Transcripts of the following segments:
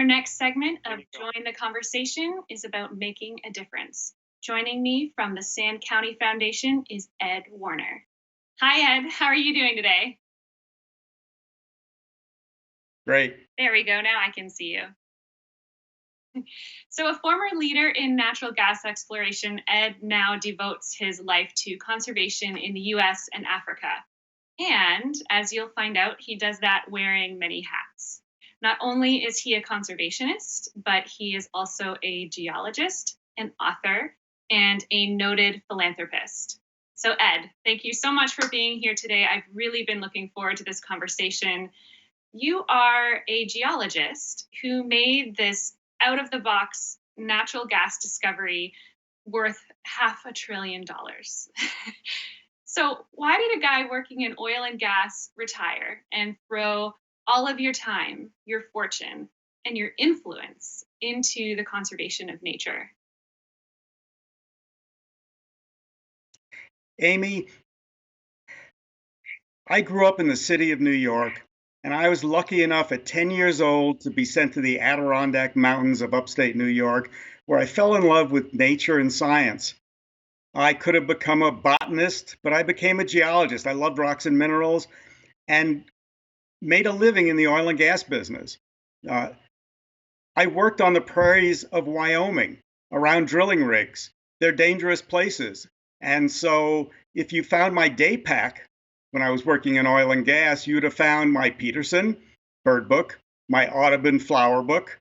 next segment of Join the Conversation is about making a difference. Joining me from the Sand County Foundation is Ed Warner. Hi, Ed. How are you doing today? Great. There we go. Now I can see you. So, a former leader in natural gas exploration, Ed now devotes his life to conservation in the US and Africa. And as you'll find out, he does that wearing many hats. Not only is he a conservationist, but he is also a geologist, an author, and a noted philanthropist. So, Ed, thank you so much for being here today. I've really been looking forward to this conversation. You are a geologist who made this out of the box natural gas discovery worth $500 billion. So, why did a guy working in oil and gas retire and throw all of your time, your fortune, and your influence into the conservation of nature? Amy, I grew up in the city of New York, and I was lucky enough at 10 years old to be sent to the Adirondack Mountains of upstate New York, where I fell in love with nature and science. I could have become a botanist, but I became a geologist. I loved rocks and minerals and made a living in the oil and gas business. Uh, I worked on the prairies of Wyoming around drilling rigs. They're dangerous places. And so if you found my day pack when I was working in oil and gas, you'd have found my Peterson bird book, my Audubon flower book,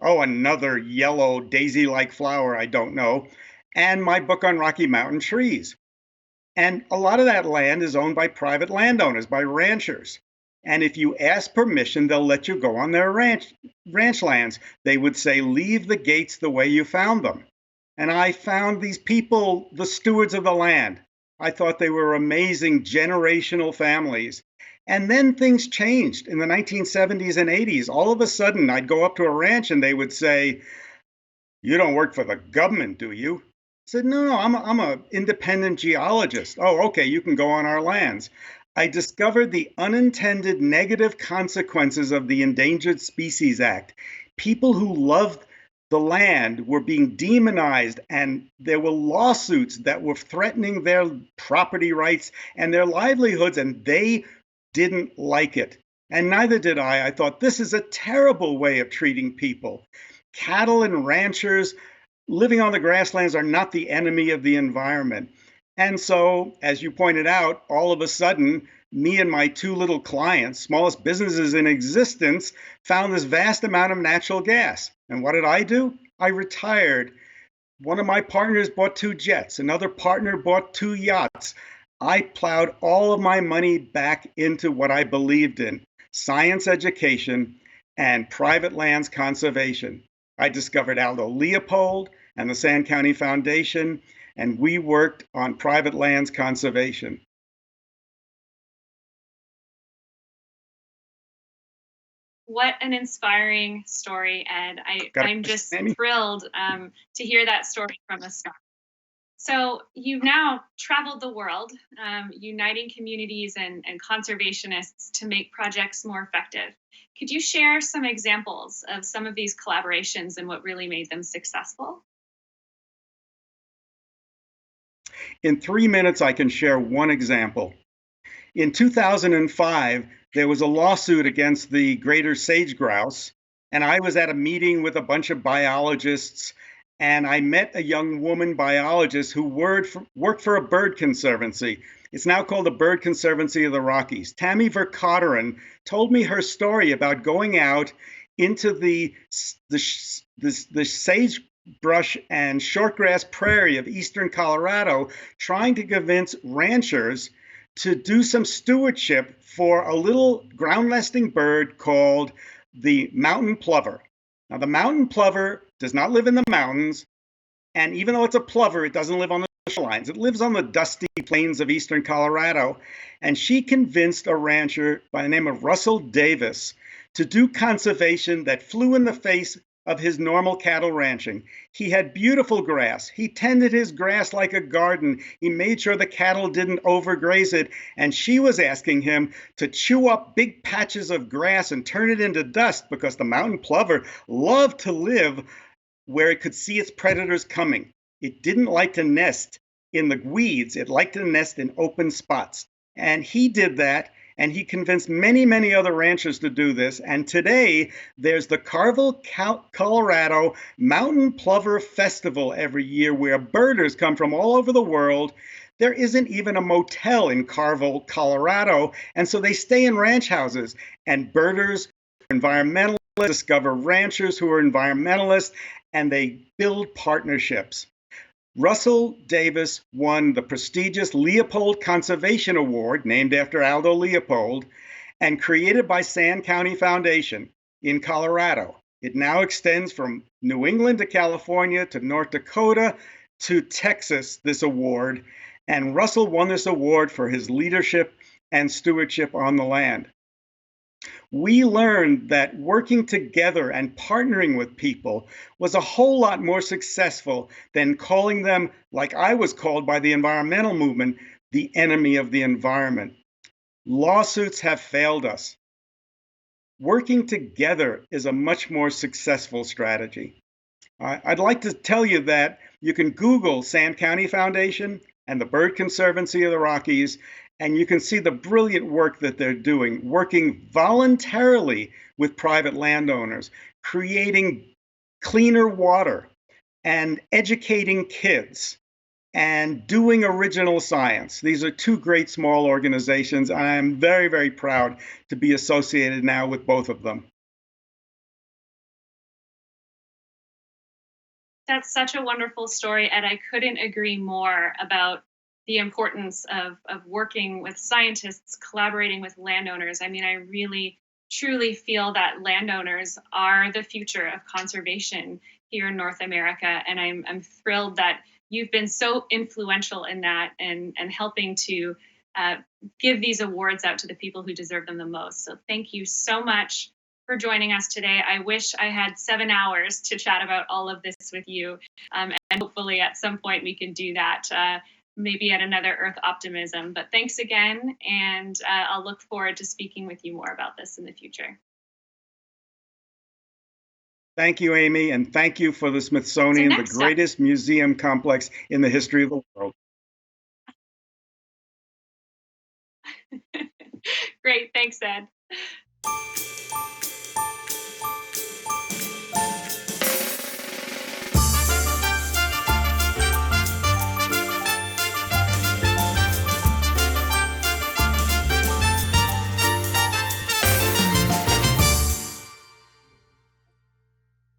oh, another yellow daisy-like flower I don't know, and my book on Rocky Mountain trees. And a lot of that land is owned by private landowners, by ranchers. And if you ask permission, they'll let you go on their ranch lands. They would say, leave the gates the way you found them. And I found these people, the stewards of the land. I thought they were amazing generational families. And then things changed in the 1970s and 80s. All of a sudden, I'd go up to a ranch and they would say, you don't work for the government, do you? I said, no, I'm an independent geologist. Oh, okay, you can go on our lands. I discovered the unintended negative consequences of the Endangered Species Act. People who loved the land were being demonized, and there were lawsuits that were threatening their property rights and their livelihoods, and they didn't like it. And neither did I. I thought, this is a terrible way of treating people. Cattle and ranchers living on the grasslands are not the enemy of the environment. And so, as you pointed out, all of a sudden, me and my two little clients, smallest businesses in existence, found this vast amount of natural gas. And what did I do? I retired. One of my partners bought 2 jets. Another partner bought 2 yachts. I plowed all of my money back into what I believed in, science education and private lands conservation. I discovered Aldo Leopold and the Sand County Foundation, and we worked on private lands conservation. What an inspiring story, Ed. I'm just thrilled to hear that story from the start. So you've now traveled the world, uniting communities and conservationists to make projects more effective. Could you share some examples of some of these collaborations and what really made them successful? In 3 minutes, I can share one example. In 2005, there was a lawsuit against the Greater Sage-Grouse, and I was at a meeting with a bunch of biologists, and I met a young woman biologist who worked for a bird conservancy. It's now called the Bird Conservancy of the Rockies. Tammy Vercauteren told me her story about going out into the sagebrush and shortgrass prairie of eastern Colorado, trying to convince ranchers to do some stewardship for a little ground nesting bird called the Mountain Plover. Now, the Mountain Plover does not live in the mountains, and even though it's a plover, it doesn't live on the shorelines. It lives on the dusty plains of eastern Colorado, and she convinced a rancher by the name of Russell Davis to do conservation that flew in the face of his normal cattle ranching. He had beautiful grass. He tended his grass like a garden. He made sure the cattle didn't overgraze it. And she was asking him to chew up big patches of grass and turn it into dust because the mountain plover loved to live where it could see its predators coming. It didn't like to nest in the weeds. It liked to nest in open spots. And he did that, and he convinced many, many other ranchers to do this. And today, there's the Carville, Colorado Mountain Plover Festival every year where birders come from all over the world. There isn't even a motel in Carville, Colorado, and so they stay in ranch houses. And birders, environmentalists, discover ranchers who are environmentalists, and they build partnerships. Russell Davis won the prestigious Leopold Conservation Award, named after Aldo Leopold, and created by Sand County Foundation in Colorado. It now extends from New England to California to North Dakota to Texas, this award. And Russell won this award for his leadership and stewardship on the land. We learned that working together and partnering with people was a whole lot more successful than calling them, like I was called by the environmental movement, the enemy of the environment. Lawsuits have failed us. Working together is a much more successful strategy. I'd like to tell you that you can Google Sand County Foundation and the Bird Conservancy of the Rockies, and you can see the brilliant work that they're doing, working voluntarily with private landowners, creating cleaner water and educating kids and doing original science. These are two great small organizations, and I'm very, very proud to be associated now with both of them. That's such a wonderful story, and I couldn't agree more about the importance of working with scientists, collaborating with landowners. I mean, I really, truly feel that landowners are the future of conservation here in North America, and I'm thrilled that you've been so influential in that and helping to give these awards out to the people who deserve them the most. So thank you so much for joining us today. I wish I had 7 hours to chat about all of this with you. And hopefully at some point we can do that, maybe at another Earth Optimism. But thanks again, and I'll look forward to speaking with you more about this in the future. Thank you, Amy, and thank you for the Smithsonian, the greatest museum complex in the history of the world. Great, thanks, Ed.